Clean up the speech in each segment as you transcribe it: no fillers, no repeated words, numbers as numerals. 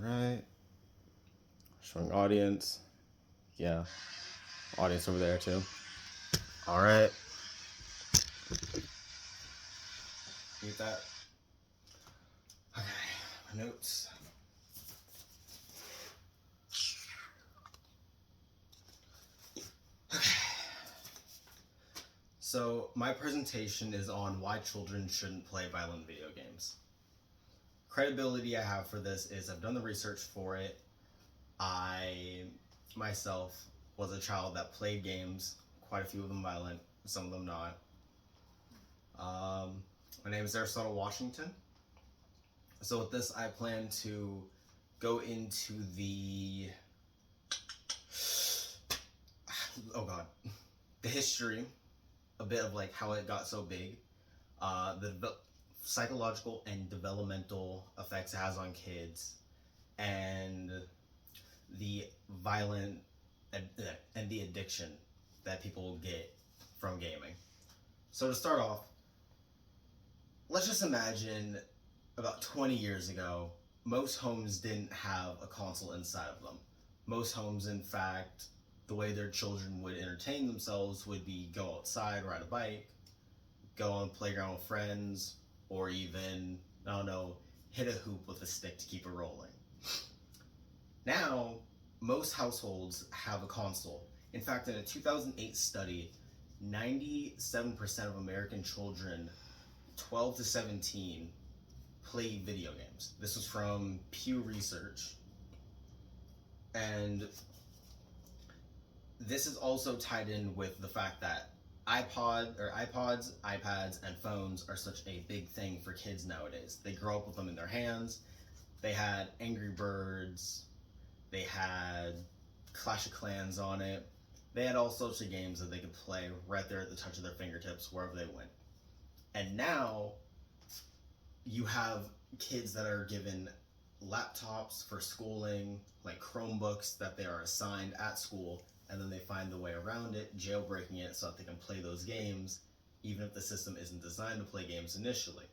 right. Showing audience. Yeah. Audience over there too. All right. Need that. Okay. My notes. So my presentation is on why children shouldn't play violent video games. Credibility I have for this is I've done the research for it. I myself was a child that played games, quite a few of them violent, some of them not. My name is Aristotle Washington. So with this, I plan to go into the the history, a bit of like how it got so big, the psychological and developmental effects it has on kids, and the violent and the addiction that people get from gaming. So to start off, let's just imagine about 20 years ago, most homes didn't have a console inside of them. Most homes, in fact, the way their children would entertain themselves would be go outside, ride a bike, go on the playground with friends, or even, I don't know, hit a hoop with a stick to keep it rolling. Now, most households have a console. In fact, in a 2008 study, 97% of American children 12 to 17 play video games. This was from Pew Research. And this is also tied in with the fact that iPods, iPads, and phones are such a big thing for kids nowadays. They grow up with them in their hands. They had Angry Birds. They had Clash of Clans on it. They had all sorts of games that they could play right there at the touch of their fingertips wherever they went. And now you have kids that are given laptops for schooling, like Chromebooks that they are assigned at school, and then they find the way around it, jailbreaking it so that they can play those games, even if the system isn't designed to play games initially.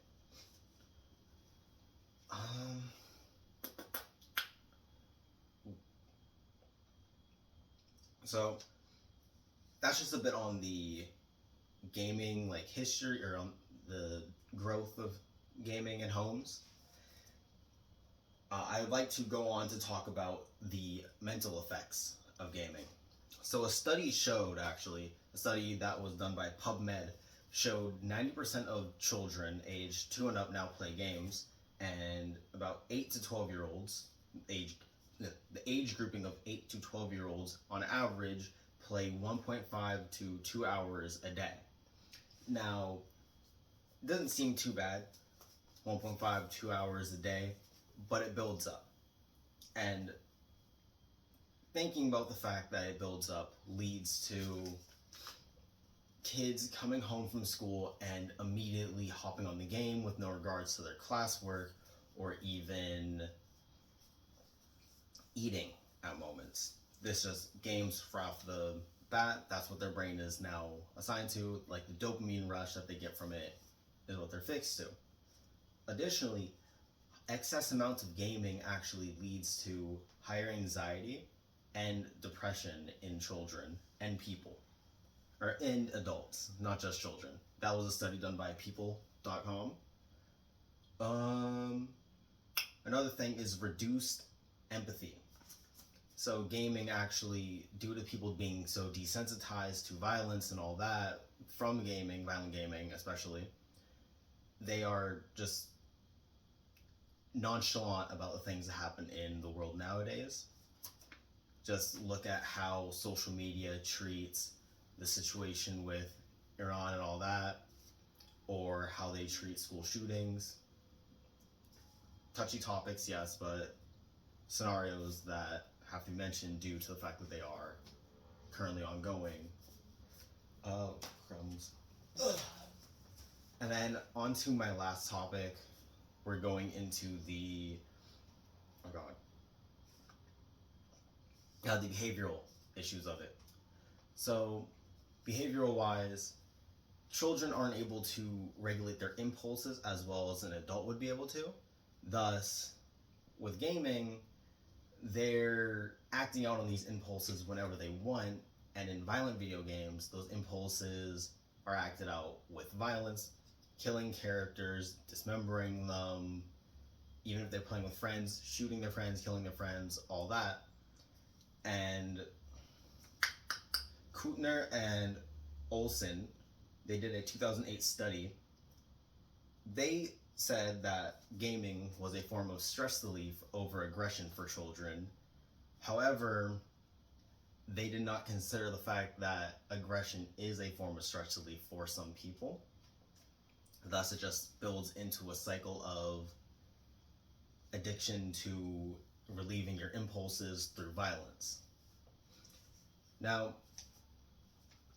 So that's just a bit on the gaming like history, or on the growth of gaming in homes. I would like to go on to talk about the mental effects of gaming. So a study that was done by PubMed showed 90% of children aged 2 and up now play games, and about 8 to 12 year olds, the age grouping of 8 to 12 year olds on average play 1.5 to 2 hours a day. Now, it doesn't seem too bad, 1.5, 2 hours a day, but it builds up. And thinking about the fact that it builds up leads to kids coming home from school and immediately hopping on the game with no regards to their classwork or even eating at moments. This just games right off the bat, that's what their brain is now assigned to, like the dopamine rush that they get from it is what they're fixed to. Additionally, excess amounts of gaming actually leads to higher anxiety and depression in children and people, or in adults, not just children. That was a study done by people.com. Another thing is reduced empathy. So gaming actually, due to people being so desensitized to violence and all that from gaming, violent gaming especially, they are just nonchalant about the things that happen in the world nowadays. Just look at how social media treats the situation with Iran and all that, or how they treat school shootings. Touchy topics, yes, but scenarios that have to be mentioned due to the fact that they are currently ongoing. Crumbs. And then on to my last topic, we're going into the the behavioral issues of it. So, behavioral wise, children aren't able to regulate their impulses as well as an adult would be able to. Thus, with gaming, they're acting out on these impulses whenever they want, and in violent video games, those impulses are acted out with violence, killing characters, dismembering them, even if they're playing with friends, shooting their friends, killing their friends, all that. And Kutner and Olson, they did a 2008 study. They said that gaming was a form of stress relief over aggression for children. However, they did not consider the fact that aggression is a form of stress relief for some people. Thus, it just builds into a cycle of addiction to relieving your impulses through violence. Now,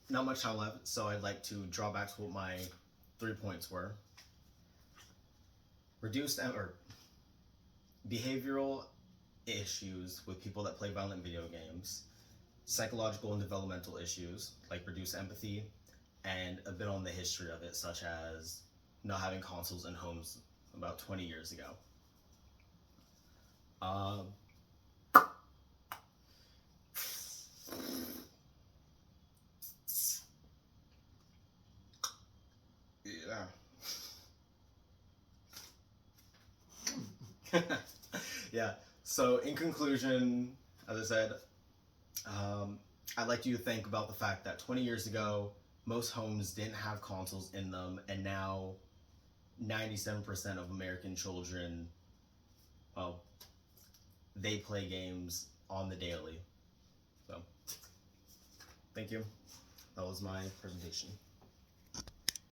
not much time left, so I'd like to draw back to what my 3 points were. Behavioral issues with people that play violent video games, psychological and developmental issues like reduced empathy, and a bit on the history of it, such as not having consoles in homes about 20 years ago. Yeah. Yeah. So in conclusion, as I said, I'd like you to think about the fact that 20 years ago, most homes didn't have consoles in them, and now 97% of American children, well, they play games on the daily. So, thank you. That was my presentation.